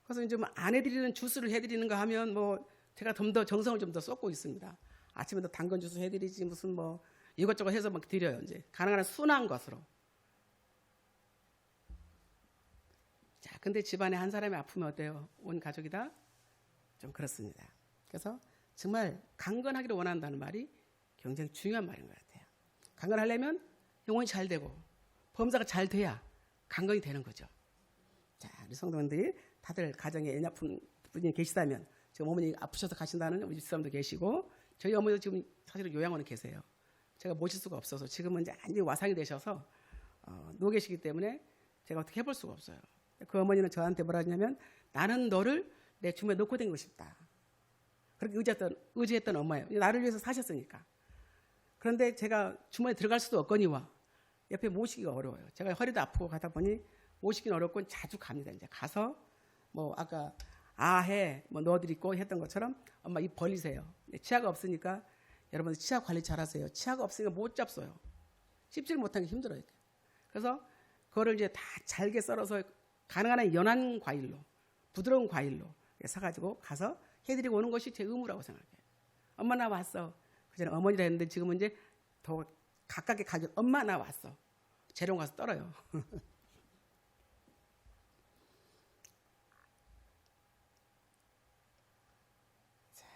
그래서 이제 안 해드리는 주스를 해드리는가 하면 제가 좀 더 정성을 좀 더 쏟고 있습니다. 아침에도 당근 주스 해드리지 무슨 이것저것 해서 막 드려요. 이제 가능한 한 순한 것으로. 자, 근데 집안에 한 사람이 아프면 어때요? 온 가족이 다 좀 그렇습니다. 그래서 정말 강건하기를 원한다는 말이 굉장히 중요한 말인 것 같아요. 강건하려면 영혼이 잘 되고 범사가 잘 돼야 강건이 되는 거죠. 자, 우리 성도님들이 다들 가정에 애 아픈 분이 계시다면 지금 어머니 아프셔서 가신다는 우리 집사람도 계시고 저희 어머니도 지금 사실은 요양원에 계세요. 제가 모실 수가 없어서 지금은 이제 완전히 와상이 되셔서 누워 계시기 때문에 제가 어떻게 해볼 수가 없어요. 그 어머니는 저한테 뭐라 하냐면 나는 너를 내 주머니에 넣고 다니고 싶다. 그렇게 의지했던 엄마예요. 나를 위해서 사셨으니까. 그런데 제가 주머니에 들어갈 수도 없거니와 옆에 모시기가 어려워요. 제가 허리도 아프고 가다 보니 모시기는 어렵고 자주 갑니다. 이제 가서 아까 아해 넣어드리고 했던 것처럼 엄마 입 벌리세요. 치아가 없으니까 여러분 치아 관리 잘하세요. 치아가 없으니까 못 잡숴요. 씹지를 못하는 게 힘들어요. 그래서 그거를 이제 다 잘게 썰어서 가능한 한 연한 과일로 부드러운 과일로 사가지고 가서 해드리고 오는 것이 제 의무라고 생각해요. 엄마 나 왔어. 그전에 어머니라 했는데 지금은 이제 더 가깝게 가죠. 엄마 나 왔어. 재롱 가서 떨어요. 자,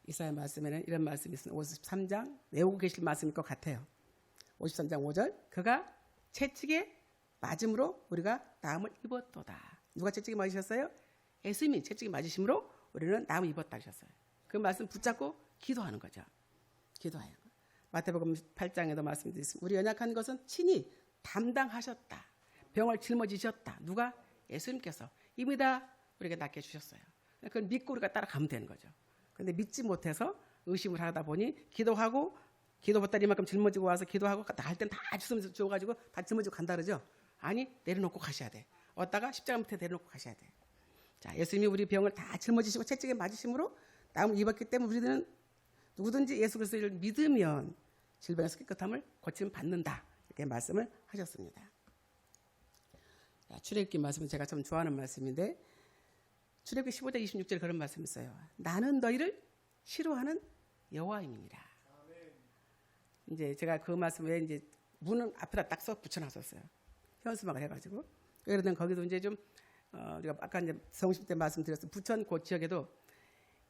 이사야 말씀에는 이런 말씀이 있습니다. 53장 외우고 계실 말씀일 것 같아요. 53장 5절 그가 채찍에 맞음으로 우리가 나음을 입었도다. 누가 채찍에 맞으셨어요? 예수님이 채찍에 맞으심으로 우리는 나음을 입었다 하셨어요. 그 말씀 붙잡고 기도하는 거죠. 기도해요. 마태복음 8장에도 말씀드렸습니다. 우리 연약한 것은 친히 담당하셨다. 병을 짊어지셨다. 누가? 예수님께서 이미 다 우리에게 낫게 주셨어요. 그걸 믿고 우리가 따라가면 되는 거죠. 그런데 믿지 못해서 의심을 하다 보니 기도하고 기도 보따리 이만큼 짊어지고 와서 기도하고 할 땐 다 주면서 줘가지고 다 짊어지고 간다 그러죠. 아니 내려놓고 가셔야 돼. 얻다가 십자가 밑에 내려놓고 가셔야 돼. 자, 예수님이 우리 병을 다 짊어지시고 채찍에 맞으심으로 나음을 입었기 때문에 우리는 누구든지 예수 그리스도를 믿으면 질병에서 깨끗함을 고침 받는다. 이렇게 말씀을 하셨습니다. 출애굽기 말씀은 제가 참 좋아하는 말씀인데 출애굽기 15장 26절에 그런 말씀이 있어요. 나는 너희를 싫어하는 여호와임이니라. 이제 제가 그 말씀 외에 이제 문은 앞에다 딱 써 붙여놨었어요. 현수막을 해가지고. 그러면 거기도 이제 좀 우리가 아까 이제 성심 때 말씀드렸어요. 부천 그 지역에도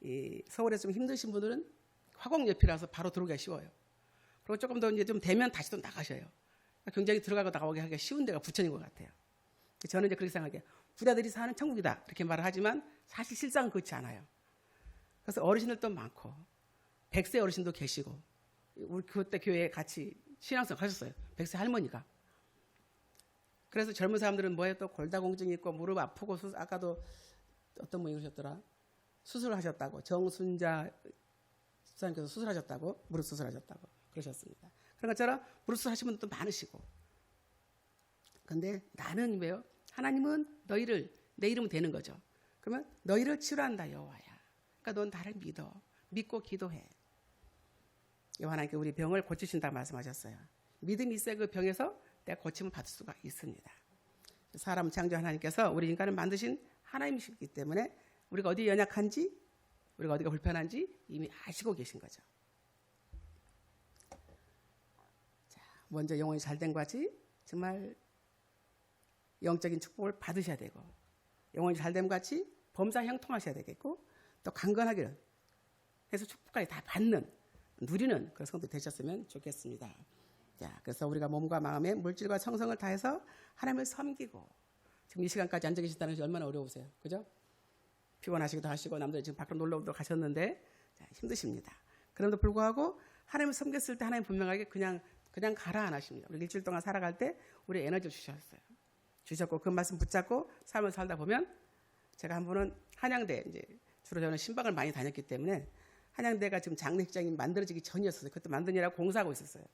이 서울에서 좀 힘드신 분들은 화곡 옆이라서 바로 들어오기가 쉬워요. 그리고 조금 더 이제 좀 되면 다시 또 나가셔요. 굉장히 들어가고 나오기 하기가 쉬운 데가 부천인 것 같아요. 저는 이제 그렇게 생각해요. 부자들이 사는 천국이다 이렇게 말을 하지만 사실 실상은 그렇지 않아요. 그래서 어르신들도 많고 100세 어르신도 계시고 우리 그때 교회에 같이 신앙생활 하셨어요. 100세 할머니가. 그래서 젊은 사람들은 뭐예요? 또 골다공증이 있고 무릎 아프고 아까도 어떤 분이 그러셨더라. 수술하셨다고. 정순자 집사님께서 수술하셨다고. 무릎 수술하셨다고 그러셨습니다. 그런 것처럼 무릎 수술하신 분들도 많으시고. 근데 나는 왜요? 하나님은 너희를 내 이름은 되는 거죠. 그러면 너희를 치료한다 여호와야. 그러니까 넌 나를 믿어. 믿고 기도해. 하나님께 우리 병을 고치신다고 말씀하셨어요. 믿음이 있어야 그 병에서 내가 고침을 받을 수가 있습니다. 사람 창조 하나님께서 우리 인간을 만드신 하나님이시기 때문에 우리가 어디 연약한지 우리가 어디가 불편한지 이미 아시고 계신 거죠. 자, 먼저 영혼이 잘된 것이 정말 영적인 축복을 받으셔야 되고 영혼이 잘됨 같이 범사 형통하셔야 되겠고 또 강건하기를 해서 축복까지 다 받는 누리는 그런 성도 되셨으면 좋겠습니다. 자, 그래서 우리가 몸과 마음에 물질과 성성을 다해서 하나님을 섬기고 지금 이 시간까지 앉아 계시다는 것이 얼마나 어려우세요. 그죠? 피곤하시기도 하시고 남들이 지금 밖으로 놀러 오도 가셨는데 자, 힘드십니다. 그럼에도 불구하고 하나님을 섬겼을 때 하나님 분명하게 그냥 가라 안 하십니다. 우리 일주일 동안 살아갈 때 우리 에너지를 주셨고 그 말씀 붙잡고 삶을 살다 보면 제가 한 번은 한양대 이제 주로 저는 신방을 많이 다녔기 때문에 한양대가 지금 장례식장이 만들어지기 전이었어요. 그때 만드느라고 공사하고 있었어요.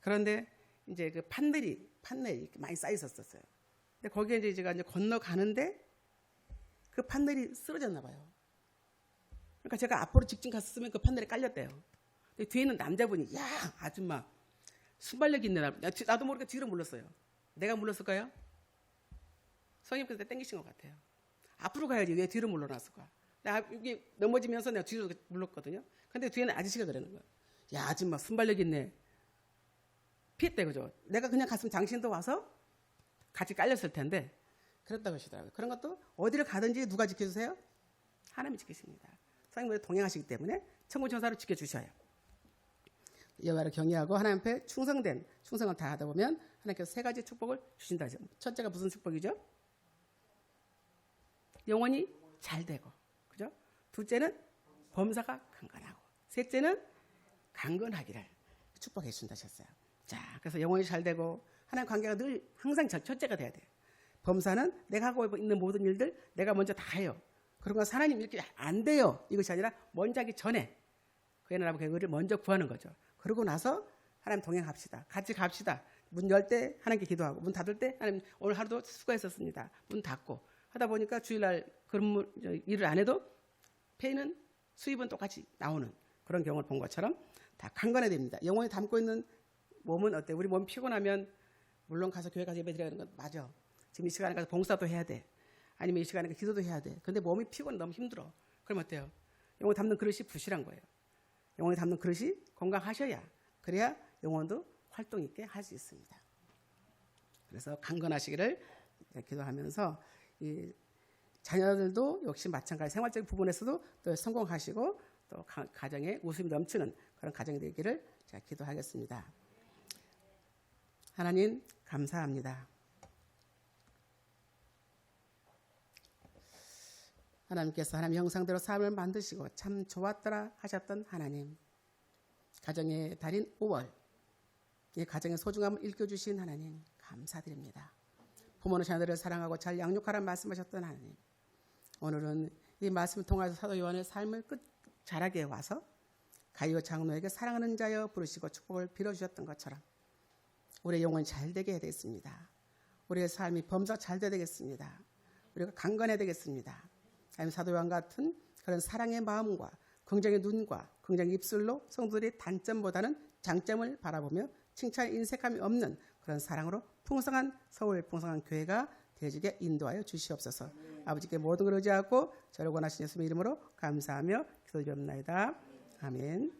그런데 이제 그 판넬이 많이 쌓여 있었어요. 근데 거기에 이제 제가 이제 건너가는데 그 판넬이 쓰러졌나 봐요. 그러니까 제가 앞으로 직진 갔었으면 그 판넬에 깔렸대요. 근데 뒤에 있는 남자분이 야 아줌마 순발력 있네. 나도 모르게 뒤로 물렀어요. 내가 물렀을까요? 성님께서 땡기신 것 같아요. 앞으로 가야지 왜 뒤로 물러났을까? 여기 넘어지면서 내가 뒤로 물렀거든요. 근데 뒤에는 아저씨가 그러는 거예요. 야 아줌마 순발력 있네. 피했대 그죠? 내가 그냥 갔으면 당신도 와서 같이 깔렸을 텐데 그랬다고 하시더라고요. 그런 것도 어디를 가든지 누가 지켜주세요? 하나님이 지키십니다. 성령님과 동행하시기 때문에 천군천사로 지켜주셔요. 여호와를 경외하고 하나님 앞에 충성을 다하다 보면 하나님께서 세 가지 축복을 주신다. 첫째가 무슨 축복이죠? 영혼이 잘 되고, 그죠? 둘째는 범사가 강건하고, 셋째는 강건하기를 축복해 주신다 하셨어요. 자, 그래서 영혼이 잘 되고 하나님 관계가 늘 항상 첫째가 돼야 돼요. 범사는 내가 하고 있는 모든 일들 내가 먼저 다 해요. 그런 건 하나님 이렇게 안 돼요. 이것이 아니라 먼저 하기 전에 그의 나라와 그의 의를 먼저 구하는 거죠. 그러고 나서 하나님 동행합시다. 같이 갑시다. 문 열 때 하나님께 기도하고 문 닫을 때 하나님 오늘 하루도 수고했었습니다. 문 닫고 하다 보니까 주일날 그런 일을 안 해도 페이는 수입은 똑같이 나오는 그런 경우를 본 것처럼 다 강건해야 됩니다. 영혼이 담고 있는 몸은 어때요? 우리 몸 피곤하면 물론 가서 교회 가서 예배 드려야 하는 건 맞아. 지금 이 시간에 가서 봉사도 해야 돼. 아니면 이 시간에 기도도 해야 돼. 근데 몸이 피곤해 너무 힘들어. 그럼 어때요? 영혼 담는 그릇이 부실한 거예요. 영혼이 담는 그릇이 건강하셔야 그래야 영혼도 활동 있게 할 수 있습니다. 그래서 강건하시기를 기도하면서 이 자녀들도 역시 마찬가지 생활적인 부분에서도 또 성공하시고 또 가정에 웃음이 넘치는 그런 가정이 되기를 제가 기도하겠습니다. 하나님 감사합니다. 하나님께서 하나님 형상대로 삶을 만드시고 참 좋았더라 하셨던 하나님, 가정의 달인 5월 이 가정의 소중함을 일깨워주신 하나님 감사드립니다. 부모는 자녀들을 사랑하고 잘 양육하라 말씀하셨던 하나님, 오늘은 이 말씀을 통해서 사도 요한의 삶을 끝 자락에 와서 가이오 장로에게 사랑하는 자여 부르시고 축복을 빌어주셨던 것처럼 우리의 영혼이 잘되게 해야 되겠습니다. 우리의 삶이 범사가 잘 돼야 되겠습니다. 우리가 강건해야 되겠습니다. 하나님 사도 요한 같은 그런 사랑의 마음과 긍정의 눈과 긍정의 입술로 성도들의 단점보다는 장점을 바라보며 칭찬 인색함이 없는 그런 사랑으로 풍성한 서울 풍성한 교회가 되어지게 인도하여 주시옵소서. 아버지께 모든 걸 의지하고 저를 원하신 예수님의 이름으로 감사하며 기도드리옵나이다. 아멘.